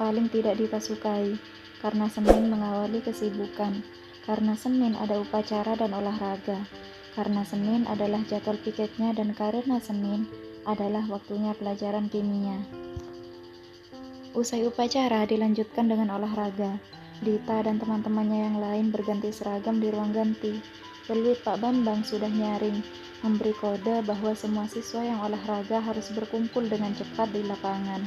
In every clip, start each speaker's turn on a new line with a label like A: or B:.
A: paling tidak Dita sukai, karena Senin mengawali kesibukan, karena Senin ada upacara dan olahraga, karena Senin adalah jadwal piketnya, dan karena Senin adalah waktunya pelajaran kimia. Usai upacara dilanjutkan dengan olahraga. Dita dan teman-temannya yang lain berganti seragam di ruang ganti. Peluit Pak Bambang sudah nyaring, memberi kode bahwa semua siswa yang olahraga harus berkumpul dengan cepat di lapangan.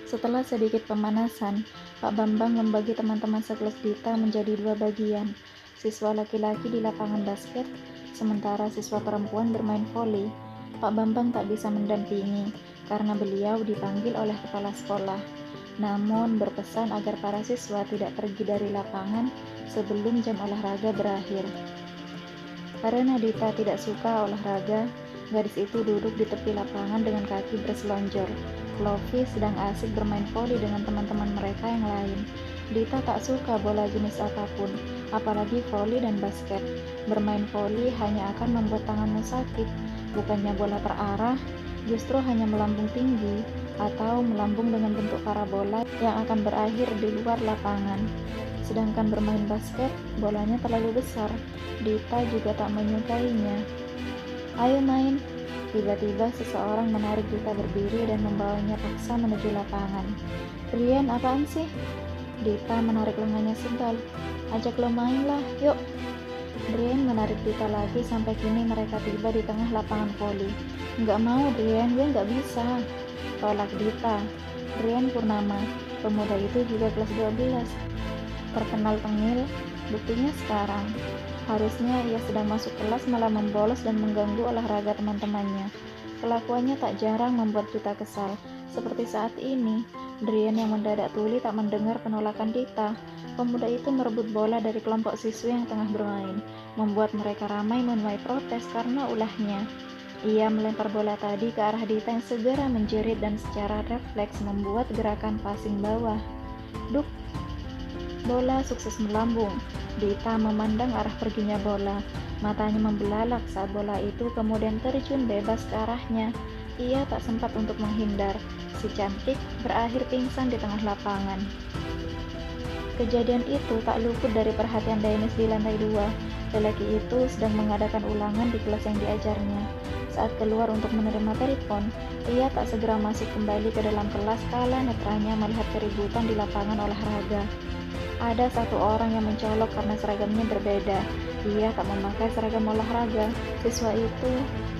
A: Setelah sedikit pemanasan, Pak Bambang membagi teman-teman sekelas Dita menjadi 2 bagian. Siswa laki-laki di lapangan basket, sementara siswa perempuan bermain voli. Pak Bambang tak bisa mendampingi karena beliau dipanggil oleh kepala sekolah. Namun berpesan agar para siswa tidak pergi dari lapangan sebelum jam olahraga berakhir. Karena Dita tidak suka olahraga, gadis itu duduk di tepi lapangan dengan kaki berselonjor. Lofi sedang asik bermain voli dengan teman-teman mereka yang lain. Dita tak suka bola jenis apapun, apalagi voli dan basket. Bermain voli hanya akan membuat tanganmu sakit, bukannya bola terarah, justru hanya melambung tinggi atau melambung dengan bentuk parabola yang akan berakhir di luar lapangan. Sedangkan bermain basket, bolanya terlalu besar. Dita juga tak menyukainya. Ayo main. Tiba-tiba seseorang menarik Dita berdiri dan membawanya paksa menuju lapangan. Rian, apaan sih? Dita menarik lengannya sebal. Ajak lo main lah, yuk. Brian menarik Dita lagi sampai kini mereka tiba di tengah lapangan voli. Nggak mau Brian, gue nggak bisa. Tolak Dita. Brian Purnama, pemuda itu juga kelas 12. Terkenal tengil, buktinya sekarang. Harusnya ia sedang masuk kelas malah membolos dan mengganggu olahraga teman-temannya. Kelakuannya tak jarang membuat Dita kesal. Seperti saat ini, Drian yang mendadak tuli tak mendengar penolakan Dita. Pemuda itu merebut bola dari kelompok siswi yang tengah bermain, membuat mereka ramai menuai protes karena ulahnya. Ia melempar bola tadi ke arah Dita yang segera menjerit dan secara refleks membuat gerakan passing bawah. Duk! Bola sukses melambung. Dita memandang arah perginya bola. Matanya membelalak saat bola itu kemudian terjun bebas ke arahnya. Ia tak sempat untuk menghindar. Si cantik berakhir pingsan di tengah lapangan. Kejadian itu tak luput dari perhatian Dennis di lantai 2. Lelaki itu sedang mengadakan ulangan di kelas yang diajarnya. Saat keluar untuk menerima telepon, ia tak segera masuk kembali ke dalam kelas kala netranya melihat keributan di lapangan olahraga. Ada satu orang yang mencolok karena seragamnya berbeda. Ia tak memakai seragam olahraga. Siswa itu,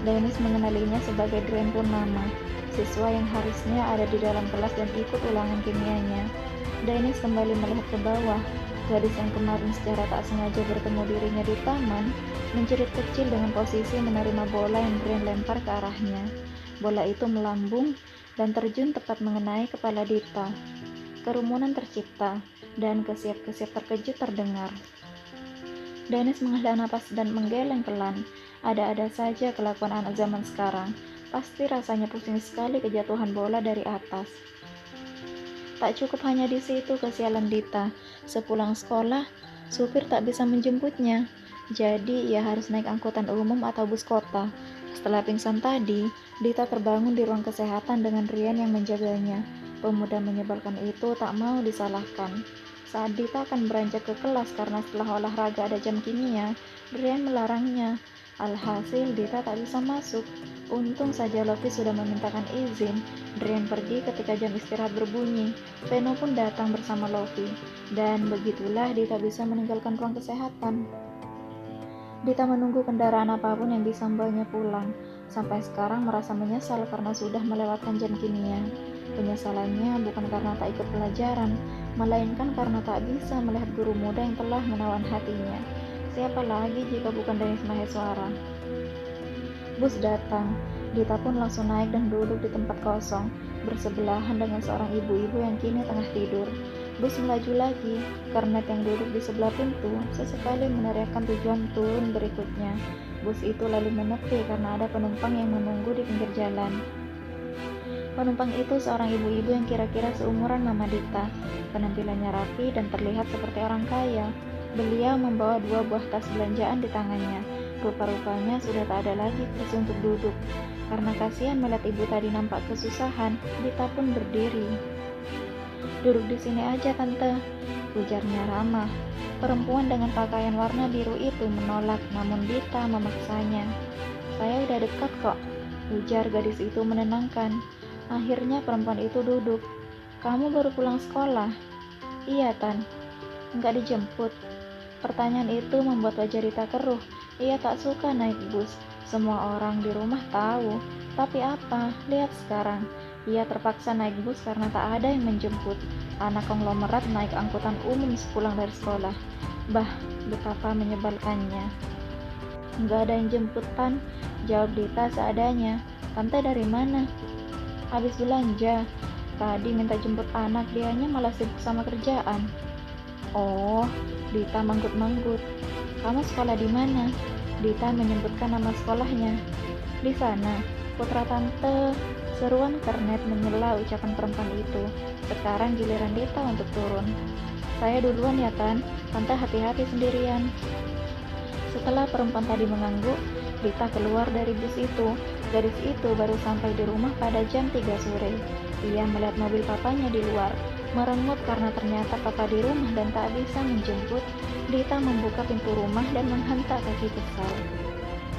A: Dennis mengenalinya sebagai Drian Purnama, siswa yang harusnya ada di dalam kelas dan ikut ulangan kimianya. Dennis kembali melihat ke bawah. Gadis yang kemarin secara tak sengaja bertemu dirinya di taman, menjerit kecil dengan posisi menerima bola yang Drian lempar ke arahnya. Bola itu melambung dan terjun tepat mengenai kepala Dita. Kerumunan tercipta dan kesiap-kesiap terkejut terdengar. Dennis menghela napas dan menggeleng pelan. Ada-ada saja kelakuan anak zaman sekarang. Pasti rasanya pusing sekali kejatuhan bola dari atas. Tak cukup hanya di situ kesialan Dita. Sepulang sekolah, supir tak bisa menjemputnya. Jadi ia harus naik angkutan umum atau bus kota. Setelah pingsan tadi, Dita terbangun di ruang kesehatan dengan Rian yang menjaganya. Pemuda menyebalkan itu tak mau disalahkan. Saat Dita akan beranjak ke kelas karena setelah olahraga ada jam kimia, Rian melarangnya. Alhasil Dita tak bisa masuk. Untung saja Lofi sudah memintakan izin. Drian pergi ketika jam istirahat berbunyi. Veno pun datang bersama Lofi. Dan begitulah Dita bisa meninggalkan ruang kesehatan. Dita menunggu kendaraan apapun yang bisa membawanya pulang. Sampai sekarang merasa menyesal karena sudah melewatkan jam kimia. Penyesalannya bukan karena tak ikut pelajaran, melainkan karena tak bisa melihat guru muda yang telah menawan hatinya. Siapa lagi jika bukan Dennis Maheswara? Bus datang. Dita pun langsung naik dan duduk di tempat kosong, bersebelahan dengan seorang ibu-ibu yang kini tengah tidur. Bus melaju lagi. Kernet yang duduk di sebelah pintu sesekali meneriakkan tujuan turun berikutnya. Bus itu lalu menepi karena ada penumpang yang menunggu di pinggir jalan. Penumpang itu seorang ibu-ibu yang kira-kira seumuran Mama Dita. Penampilannya rapi dan terlihat seperti orang kaya. Beliau membawa 2 buah tas belanjaan di tangannya. Rupa-rupanya sudah tak ada lagi kursi untuk duduk. Karena kasihan melihat ibu tadi nampak kesusahan, Dita pun berdiri. Duduk di sini aja tante, ujarnya ramah. Perempuan dengan pakaian warna biru itu menolak, namun Dita memaksanya. Saya udah dekat kok, ujar gadis itu menenangkan. Akhirnya perempuan itu duduk. Kamu baru pulang sekolah? Iya Tan. Nggak dijemput? Pertanyaan itu membuat wajah Rita keruh. Ia tak suka naik bus. Semua orang di rumah tahu. Tapi apa? Lihat sekarang. Ia terpaksa naik bus karena tak ada yang menjemput. Anak konglomerat naik angkutan umum sepulang dari sekolah. Bah, betapa menyebalkannya. Nggak ada yang jemput Tan, jawab Dita seadanya. Tante dari mana? Habis belanja. Tadi minta jemput anak, dianya malah sibuk sama kerjaan. Oh, Dita manggut-manggut. Kamu sekolah di mana? Dita menyebutkan nama sekolahnya. Di sana, putra tante. Seruan kernet menyela ucapan perempuan itu. Sekarang giliran Dita untuk turun. Saya duluan ya Tan, tante hati-hati sendirian. Setelah perempuan tadi mengangguk, Dita keluar dari bus itu. Gadis itu baru sampai di rumah pada jam 3 sore. Ia melihat mobil papanya di luar. Merengut karena ternyata papa di rumah dan tak bisa menjemput. Dita membuka pintu rumah dan menghentak kaki kesal.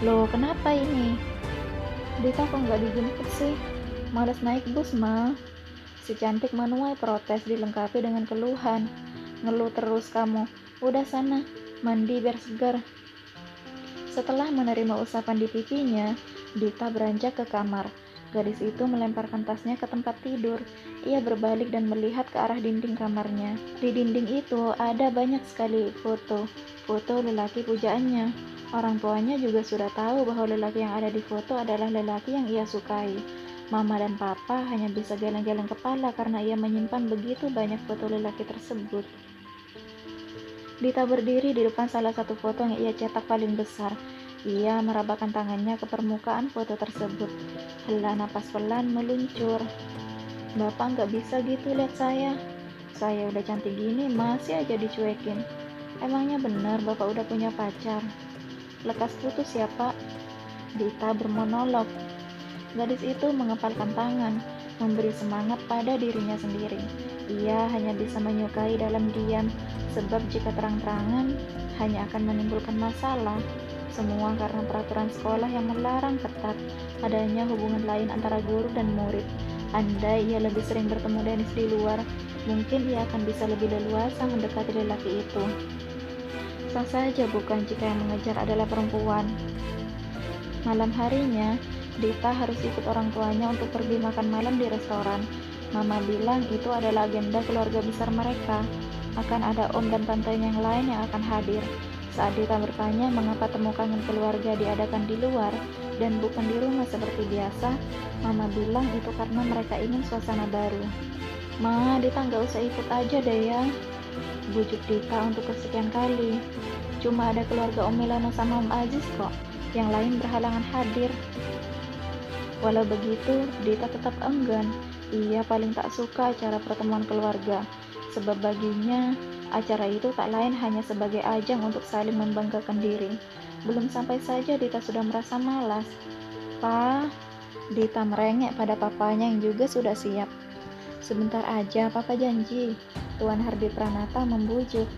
A: Loh, kenapa ini? Dita kok nggak dijemput sih? Malas naik bus, Ma. Si cantik menuai protes dilengkapi dengan keluhan. Ngeluh terus kamu. Udah sana, mandi biar segar. Setelah menerima usapan di pipinya, Dita beranjak ke kamar. Gadis itu melemparkan tasnya ke tempat tidur. Ia berbalik dan melihat ke arah dinding kamarnya. Di dinding itu ada banyak sekali foto lelaki pujaannya. Orang tuanya juga sudah tahu bahwa lelaki yang ada di foto adalah lelaki yang ia sukai. Mama dan papa hanya bisa geleng-geleng kepala karena ia menyimpan begitu banyak foto lelaki tersebut. Dita berdiri di depan salah satu foto yang ia cetak paling besar. Ia merabakkan tangannya ke permukaan foto tersebut. Hela napas pelan meluncur. Bapak nggak bisa gitu lihat saya. Saya udah cantik gini masih aja dicuekin. Emangnya benar bapak udah punya pacar? Lekas putus ya pak. Dita bermonolog. Gadis itu mengepalkan tangan, memberi semangat pada dirinya sendiri. Ia hanya bisa menyukai dalam diam, sebab jika terang-terangan hanya akan menimbulkan masalah. Semua karena peraturan sekolah yang melarang ketat adanya hubungan lain antara guru dan murid. Andai ia lebih sering bertemu Dennis di luar, mungkin ia akan bisa lebih leluasa mendekati lelaki itu. Sah saja bukan jika yang mengejar adalah perempuan. Malam harinya, Dita harus ikut orang tuanya untuk pergi makan malam di restoran. Mama bilang itu adalah agenda keluarga besar mereka. Akan ada om dan tante yang lain yang akan hadir. Saat Dita bertanya mengapa temu kangen keluarga diadakan di luar dan bukan di rumah seperti biasa, Mama bilang itu karena mereka ingin suasana baru. Ma, Dita nggak usah ikut aja deh ya, bujuk Dita untuk kesekian kali. Cuma ada keluarga Om Milano sama Om Aziz kok, yang lain berhalangan hadir. Walau begitu, Dita tetap enggan. Ia paling tak suka acara pertemuan keluarga, sebab baginya acara itu tak lain hanya sebagai ajang untuk saling membanggakan diri. Belum sampai saja Dita sudah merasa malas. Pa, Dita merengek pada papanya yang juga sudah siap. Sebentar aja, papa janji, Tuan Hardi Pranata membujuk.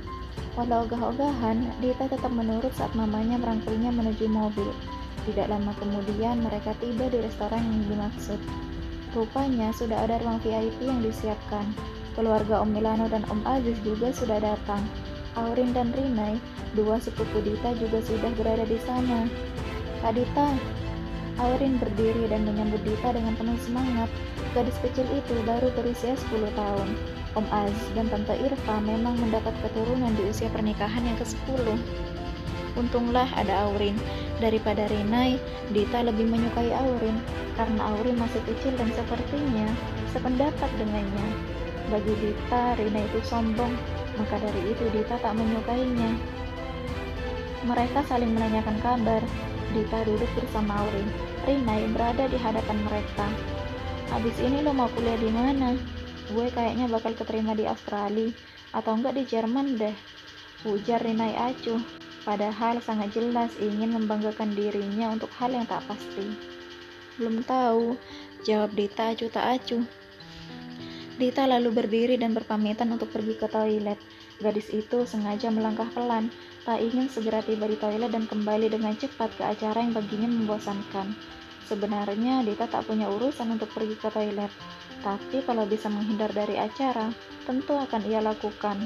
A: Walau ogah-ogahan, Dita tetap menurut saat mamanya merangkulnya menuju mobil. Tidak lama kemudian mereka tiba di restoran yang dimaksud. Rupanya sudah ada ruang VIP yang disiapkan. Keluarga Om Milano dan Om Aziz juga sudah datang. Aurin dan Rinai, dua sepupu Dita juga sudah berada di sana. Kak Dita, Aurin berdiri dan menyambut Dita dengan penuh semangat. Gadis kecil itu baru berusia 10 tahun. Om Aziz dan Tante Irfa memang mendapat keturunan di usia pernikahan yang ke-10. Untunglah ada Aurin. Daripada Rinai, Dita lebih menyukai Aurin karena Aurin masih kecil dan sepertinya sependapat dengannya. Bagi Dita, Rinai itu sombong, maka dari itu Dita tak menyukainya. Mereka saling menanyakan kabar. Dita duduk bersama Aurin. Rinai berada di hadapan mereka. Habis ini lo mau kuliah di mana? Gue kayaknya bakal keterima di Australia atau enggak di Jerman deh, ujar Rinai acuh. Padahal sangat jelas ingin membanggakan dirinya untuk hal yang tak pasti. Belum tahu, jawab Dita acuh tak acuh. Dita lalu berdiri dan berpamitan untuk pergi ke toilet. Gadis itu sengaja melangkah pelan, tak ingin segera tiba di toilet dan kembali dengan cepat ke acara yang baginya membosankan. Sebenarnya Dita tak punya urusan untuk pergi ke toilet, tapi kalau bisa menghindar dari acara, tentu akan ia lakukan.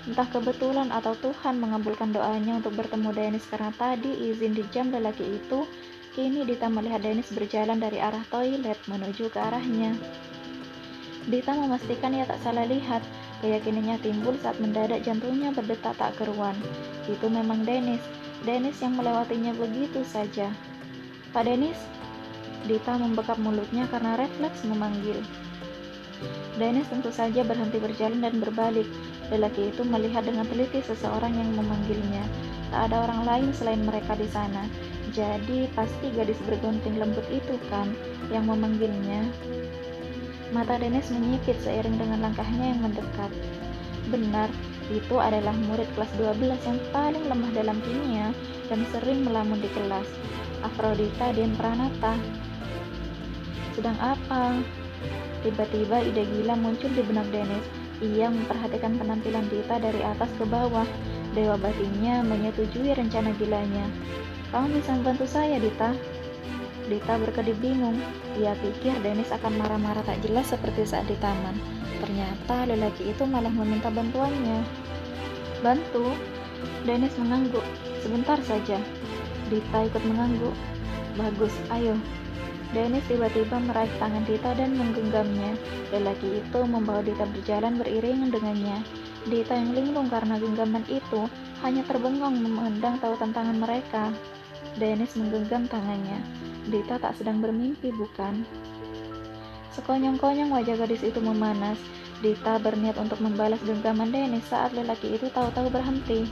A: Entah kebetulan atau Tuhan mengabulkan doanya untuk bertemu Dennis karena tadi izin di jam lelaki itu. Kini Dita melihat Dennis berjalan dari arah toilet menuju ke arahnya. Dita memastikan ia tak salah lihat. Keyakinannya timbul saat mendadak jantungnya berdetak tak keruan. Itu memang Dennis. Dennis yang melewatinya begitu saja. "Pak Dennis?" Dita membekap mulutnya karena refleks memanggil. Dennis tentu saja berhenti berjalan dan berbalik. Lelaki itu melihat dengan teliti seseorang yang memanggilnya. Tak ada orang lain selain mereka di sana. Jadi pasti gadis bergunting lembut itu kan yang memanggilnya. Mata Dennis menyipit seiring dengan langkahnya yang mendekat. Benar, itu adalah murid kelas 12 yang paling lemah dalam kimia dan sering melamun di kelas. Afrodita Dian Pranata. Sedang apa? Tiba-tiba ide gila muncul di benak Dennis. Ia memperhatikan penampilan Dita dari atas ke bawah. Dewa batinnya menyetujui rencana gilanya. "Kamu bisa membantu saya, Dita?" Dita berkedip bingung. Ia pikir Dennis akan marah-marah tak jelas seperti saat di taman. Ternyata lelaki itu malah meminta bantuannya. "Bantu?" Dennis mengangguk. "Sebentar saja." Dita ikut mengangguk. "Bagus, ayo." Dennis tiba-tiba meraih tangan Dita dan menggenggamnya. Lelaki itu membawa Dita berjalan beriringan dengannya. Dita yang linglung karena genggaman itu hanya terbengong memandang tautan tangan mereka. Dennis menggenggam tangannya. Dita tak sedang bermimpi, bukan? Sekonyong-konyong wajah gadis itu memanas. Dita berniat untuk membalas genggaman Dennis saat lelaki itu tahu-tahu berhenti.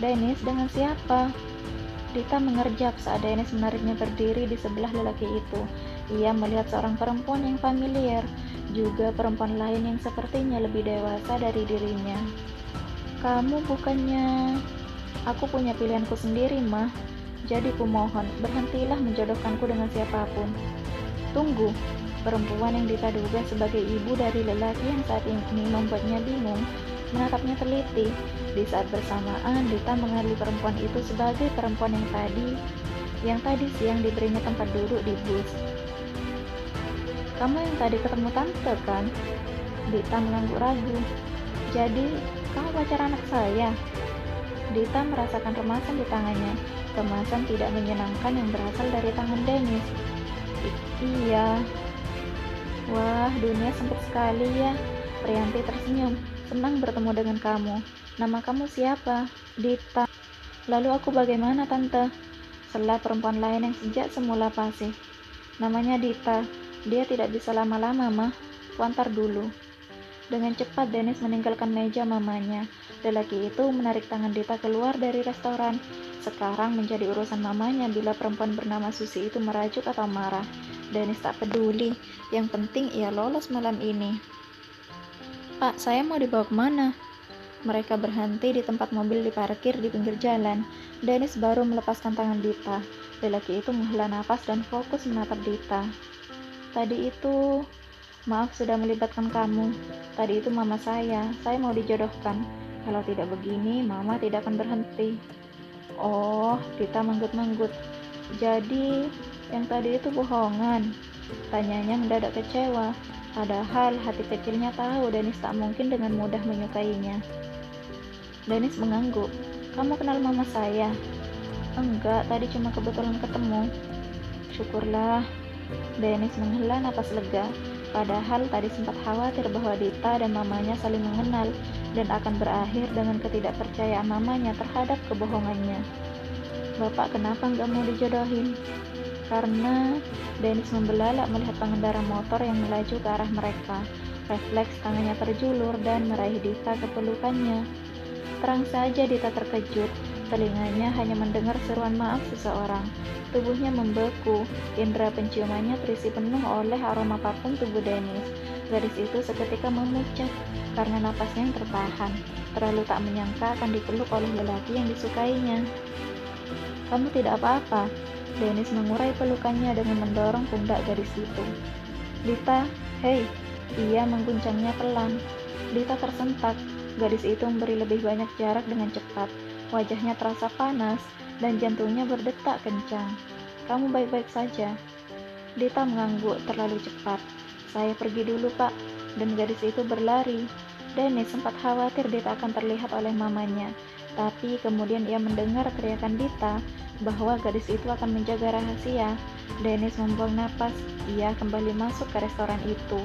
A: "Dennis, dengan siapa?" Dita mengerjap saat Dennis menariknya berdiri di sebelah lelaki itu. Ia melihat seorang perempuan yang familiar, juga perempuan lain yang sepertinya lebih dewasa dari dirinya. "Kamu bukannya..." "Aku punya pilihanku sendiri, Mah. Jadi kumohon, berhentilah menjodohkanku dengan siapapun." "Tunggu." Perempuan yang Dita duga sebagai ibu dari lelaki yang saat ini membuatnya bingung, menatapnya teliti. Di saat bersamaan, Dita mengenali perempuan itu sebagai perempuan yang tadi siang diberinya tempat duduk di bus. "Kamu yang tadi ketemu tante, kan?" Dita mengangguk ragu. "Jadi, kamu pacar anak saya?" Dita merasakan remasan di tangannya. Remasan tidak menyenangkan yang berasal dari tangan Dennis. "Iya." "Wah, dunia sempit sekali ya." Priyanti tersenyum. "Senang bertemu dengan kamu. Nama kamu siapa?" "Dita." "Lalu aku bagaimana, Tante?" Sela perempuan lain yang sejak semula pasif. "Namanya Dita. Dia tidak bisa lama-lama, Mah. Kuantar dulu." Dengan cepat Dennis meninggalkan meja mamanya. Lelaki itu menarik tangan Dita keluar dari restoran. Sekarang menjadi urusan mamanya bila perempuan bernama Susi itu merajuk atau marah. Dennis tak peduli. Yang penting ia lolos malam ini. "Pak, saya mau dibawa kemana?" Mereka berhenti di tempat mobil diparkir di pinggir jalan. Dennis baru melepaskan tangan Dita. Lelaki itu menghela nafas dan fokus menatap Dita. "Tadi itu... Maaf sudah melibatkan kamu. Tadi itu mama saya mau dijodohkan. Kalau tidak begini, mama tidak akan berhenti." "Oh," Dita manggut-manggut. "Jadi, yang tadi itu bohongan?" Tanyanya mendadak kecewa. Padahal hati kecilnya tahu Dennis tak mungkin dengan mudah menyukainya. Dennis mengangguk. "Kamu kenal mama saya?" "Enggak, tadi cuma kebetulan ketemu." "Syukurlah." Dennis menghela napas lega. Padahal tadi sempat khawatir bahwa Dita dan mamanya saling mengenal dan akan berakhir dengan ketidakpercayaan mamanya terhadap kebohongannya. "Bapak kenapa nggak mau dijodohin?" "Karena..." Dennis membelalak melihat pengendara motor yang melaju ke arah mereka. Refleks tangannya terjulur dan meraih Dita ke pelukannya. Terang saja Dita terkejut. Telinganya hanya mendengar seruan maaf seseorang. Tubuhnya membeku. Indera penciumannya terisi penuh oleh aroma parfum tubuh Dennis. Gadis itu seketika memucat karena napasnya yang tertahan. Terlalu tak menyangka akan dipeluk oleh lelaki yang disukainya. "Kamu tidak apa-apa." Dennis mengurai pelukannya dengan mendorong pundak gadis itu. "Dita, hei." Ia mengguncangnya pelan. Dita tersentak. Gadis itu memberi lebih banyak jarak dengan cepat. Wajahnya terasa panas dan jantungnya berdetak kencang. "Kamu baik-baik saja?" Dita mengangguk terlalu cepat. "Saya pergi dulu, Pak." Dan gadis itu berlari. Dennis sempat khawatir Dita akan terlihat oleh mamanya, tapi kemudian ia mendengar teriakan Dita bahwa gadis itu akan menjaga rahasia. Dennis membuang napas. Ia kembali masuk ke restoran itu.